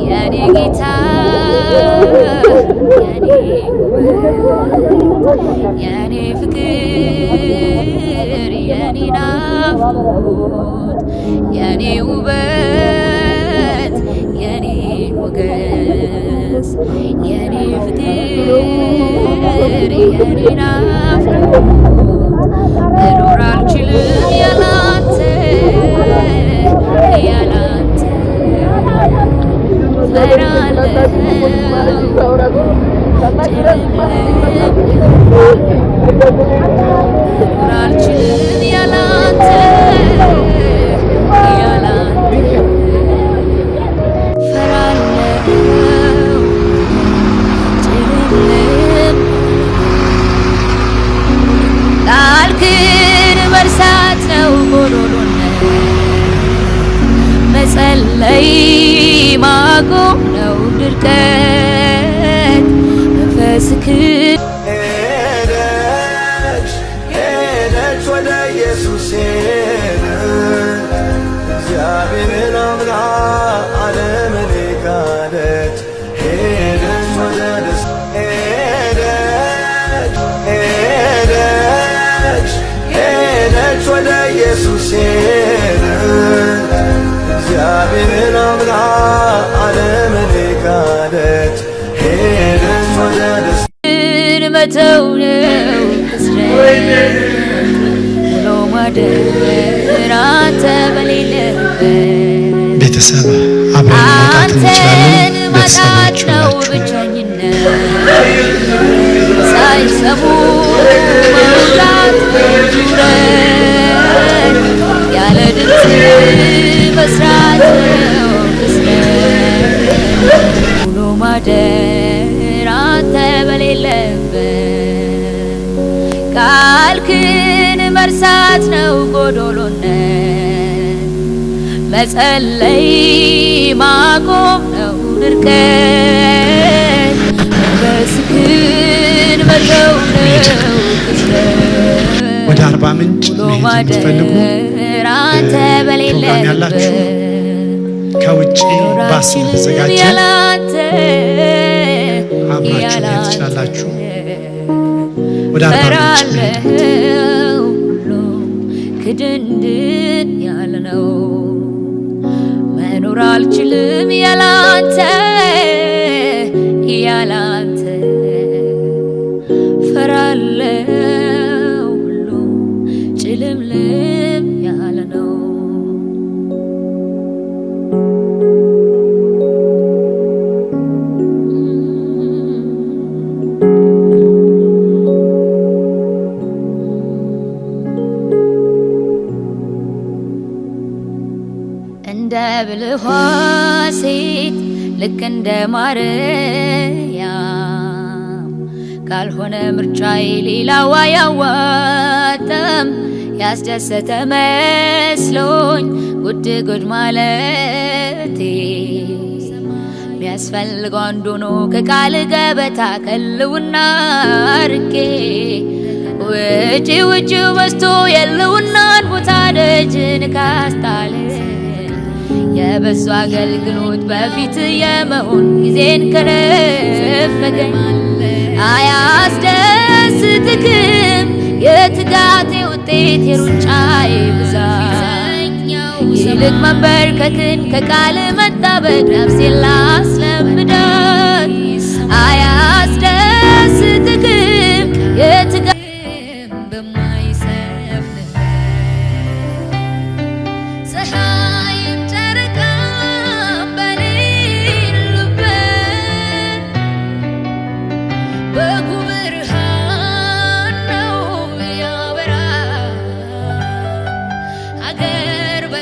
የኔ ጌታ የኔ ፍቅር የኔ ናፍቆት የኔ ውበት የኔ ሞገስ የኔ ፍቅር የኔ ናፍቆት መኖር አልችልም ያላንተ ያላንተ ፈራለሁ መኖር አልችልም ያላንተ ያላንተ ፈራለሁ ጭልምልም ቃልህን መርሳት ነው ጎዶሎነት መጸለይ ማቆም ነው ድርቀት መንፈስህን ሄደች ወደ ኢየሱስ እግዚአብሔርን አምና ዓለምን ካደች ሄደች ወደ ደስ ሄደች ወደ ኢየሱስ እግዚአብሔርን አምና ዓለምን ካደች ሄደች ወደ ደስ መተው ነው ክስረት ብሎ ማደር አንተ በሌለበት ቤተሰብ አብረን መውጣት እንችላለን። ማጣት ነው ብቸኝነት ሳይሰሙ መውጣት ዙረት ያለ ድምፅ መስራት ነው ክስረት ብሎ ማደር አንተ በሌለበት ቃልህን መርሳት ነው ጎዶሎነት መጸለይ ማቆም ነው ድርቀት መንፈስህን መተው ነው ክስረት ወደ አርባ ምንጭ መሄድ የምትፈልጉ አንተ ፕሮግራም ያላችሁ ከውጭ ባስ ተዘጋጀ አብራችሁ መሄድ ትችላላችሁ። ወደ አርባ ምንጭ ክድንድን ያለ ነው መኖር አልችልም ያላንተ ያላንተ ፈራለው ሁሉ ጭልምልም ያለ ነው እንደ ብልኋ ሴት ልክ እንደ ማርያም ካልሆነ ምርጫዬ ሌላው አያዋጣም ያስደሰተ መስሎኝ ጉድ ጉድ ማለቴ ሚያስፈልገው አንዱ ነው ከቃል ገበታ ከልውና ርቄ ውጪው በስቶ የልውናን ቦታ ደጅን ካስጣለ የበዙ አገልግሎት በፊት የመሆን ጊዜን ከነፈገኝ አያስደስትክም የትጋቴ ውጤት የሩጫዬ ብዛት ይልቅ መንበርከክን ከቃል መጣበቅ ነፍሴን ላስለምዳት አያስደስትክም የትጋቴ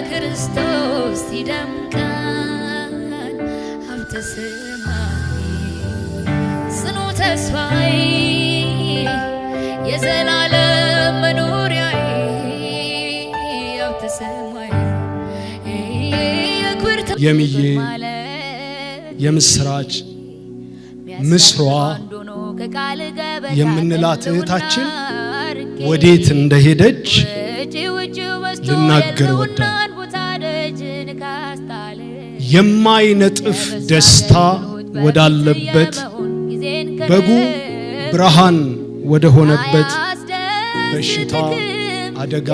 ክርስቶስ ይደምቃል ሀብተ ሰማይ ጽኑ ተስፋዬ የዘላለም መኖሪያዬ ሀብተ ሰማይ የሚዬ የምስራች ምስሯ የምንላት እህታችን ወዴት እንደሄደች ልናገር ወዳለሁ። የማይነጥፍ ደስታ ወዳለበት በጉ ብርሃን ወደ ሆነበት በሽታ፣ አደጋ፣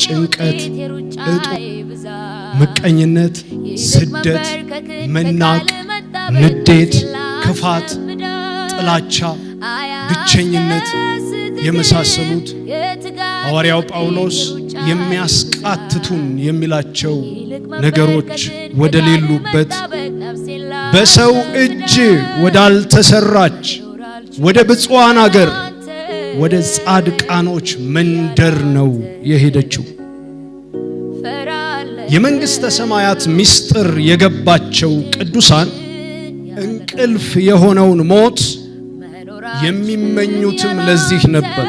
ጭንቀት፣ እጦት፣ ምቀኝነት፣ ስደት፣ መናቅ፣ ንዴት፣ ክፋት፣ ጥላቻ፣ ብቸኝነት የመሳሰሉት ሐዋርያው ጳውሎስ የሚያስቃትቱን የሚላቸው ነገሮች ወደ ሌሉበት በሰው እጅ ወዳልተሰራች ወደ ብፁዓን አገር ወደ ጻድቃኖች መንደር ነው የሄደችው። የመንግሥተ ሰማያት ምስጢር የገባቸው ቅዱሳን እንቅልፍ የሆነውን ሞት የሚመኙትም ለዚህ ነበር።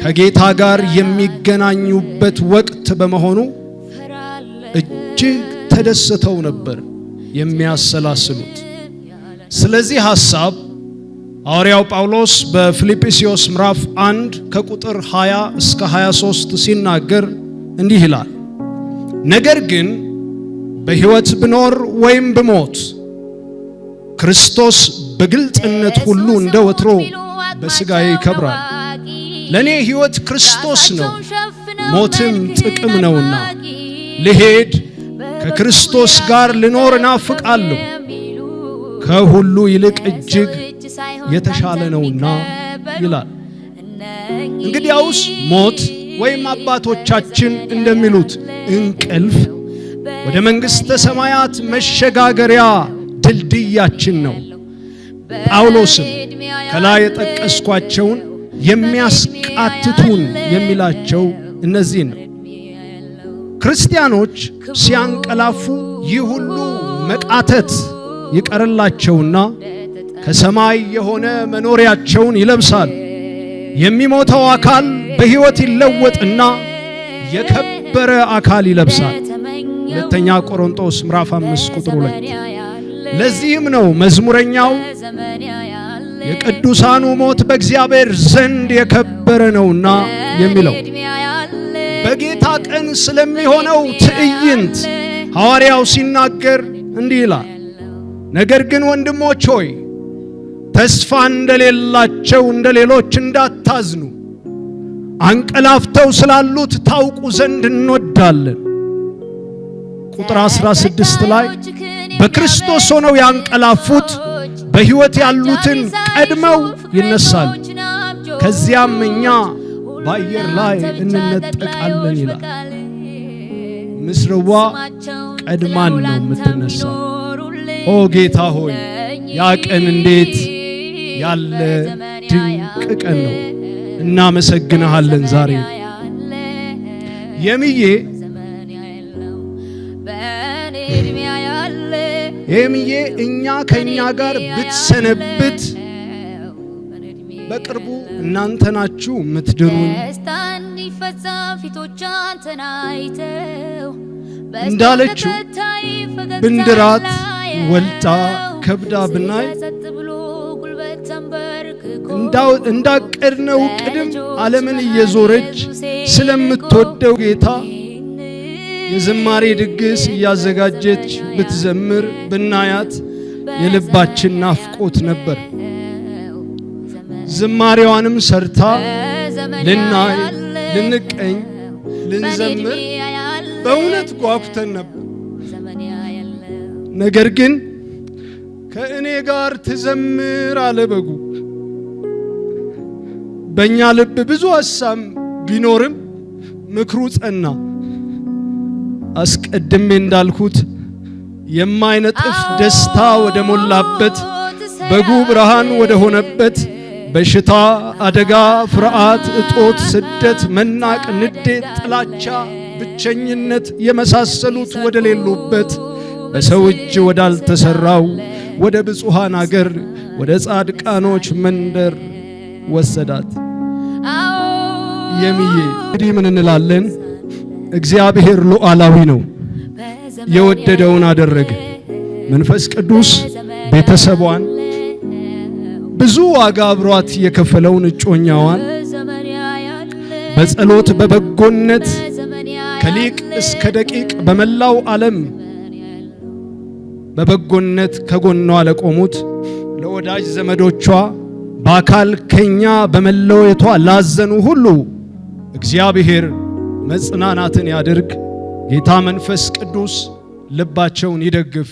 ከጌታ ጋር የሚገናኙበት ወቅት በመሆኑ እጅግ ተደስተው ነበር የሚያሰላስሉት። ስለዚህ ሐሳብ ሐዋርያው ጳውሎስ በፊልጵስዩስ ምዕራፍ 1 ከቁጥር 20 እስከ 23 ሲናገር እንዲህ ይላል፣ ነገር ግን በሕይወት ብኖር ወይም ብሞት ክርስቶስ በግልጥነት ሁሉ እንደ ወትሮ በሥጋዬ ይከብራል። ለእኔ ሕይወት ክርስቶስ ነው፣ ሞትም ጥቅም ነውና ልሄድ ከክርስቶስ ጋር ልኖር እናፍቃለሁ፣ ከሁሉ ይልቅ እጅግ የተሻለ ነውና ይላል። እንግዲያውስ ሞት ወይም አባቶቻችን እንደሚሉት እንቅልፍ ወደ መንግሥተ ሰማያት መሸጋገሪያ ድልድያችን ነው። ጳውሎስም ከላይ የጠቀስኳቸውን የሚያስቃትቱን የሚላቸው እነዚህ ነው። ክርስቲያኖች ሲያንቀላፉ ይህ ሁሉ መቃተት ይቀርላቸውና ከሰማይ የሆነ መኖሪያቸውን ይለብሳል። የሚሞተው አካል በሕይወት ይለወጥና የከበረ አካል ይለብሳል። ሁለተኛ ቆሮንቶስ ምዕራፍ 5 ቁጥር 2። ለዚህም ነው መዝሙረኛው የቅዱሳኑ ሞት በእግዚአብሔር ዘንድ የከበረ ነውና የሚለው። በጌታ ቀን ስለሚሆነው ትዕይንት ሐዋርያው ሲናገር እንዲህ ይላል፣ ነገር ግን ወንድሞች ሆይ ተስፋ እንደሌላቸው እንደ ሌሎች እንዳታዝኑ አንቀላፍተው ስላሉት ታውቁ ዘንድ እንወዳለን። ቁጥር 16 ላይ በክርስቶስ ሆነው ያንቀላፉት በሕይወት ያሉትን ቀድመው ይነሳሉ፣ ከዚያም እኛ በአየር ላይ እንነጠቃለን ይላል። ምስርዋ ቀድማን ነው የምትነሳው። ኦ ጌታ ሆይ ያ ቀን እንዴት ያለ ድንቅ ቀን ነው! እናመሰግንሃለን። ዛሬ የሚዬ እኛ ከኛ ጋር ብትሰነብት በቅርቡ እናንተ ናችሁ ምትድሩን እንዳለችው ብንድራት ወልጣ ከብዳ ብናይ እንዳቀድነው ቅድም ዓለምን እየዞረች ስለምትወደው ጌታ የዝማሬ ድግስ እያዘጋጀች ብትዘምር ብናያት የልባችን ናፍቆት ነበር። ዝማሬዋንም ሰርታ ልናይ፣ ልንቀኝ፣ ልንዘምር በእውነት ጓጉተን ነበር። ነገር ግን ከእኔ ጋር ትዘምር አለ በጉ። በእኛ ልብ ብዙ ሐሳብ ቢኖርም ምክሩ ጸና። አስቀድሜ እንዳልኩት የማይነጥፍ ደስታ ወደ ሞላበት በጉ ብርሃን ወደ ሆነበት በሽታ፣ አደጋ፣ ፍርሃት፣ እጦት፣ ስደት፣ መናቅ፣ ንዴት፣ ጥላቻ፣ ብቸኝነት የመሳሰሉት ወደ ሌሉበት በሰው እጅ ወዳልተሰራው ወደ ብፁዓን አገር ወደ ጻድቃኖች መንደር ወሰዳት። የሚዬ እንግዲህ ምን እንላለን? እግዚአብሔር ሉዓላዊ ነው፣ የወደደውን አደረገ። መንፈስ ቅዱስ ቤተሰቧን ብዙ ዋጋ አብሯት የከፈለውን እጮኛዋን በጸሎት በበጎነት ከሊቅ እስከ ደቂቅ በመላው ዓለም በበጎነት ከጎኗ ለቆሙት ለወዳጅ ዘመዶቿ በአካል ከኛ በመለየቷ ላዘኑ ሁሉ እግዚአብሔር መጽናናትን ያድርግ። ጌታ መንፈስ ቅዱስ ልባቸውን ይደግፍ።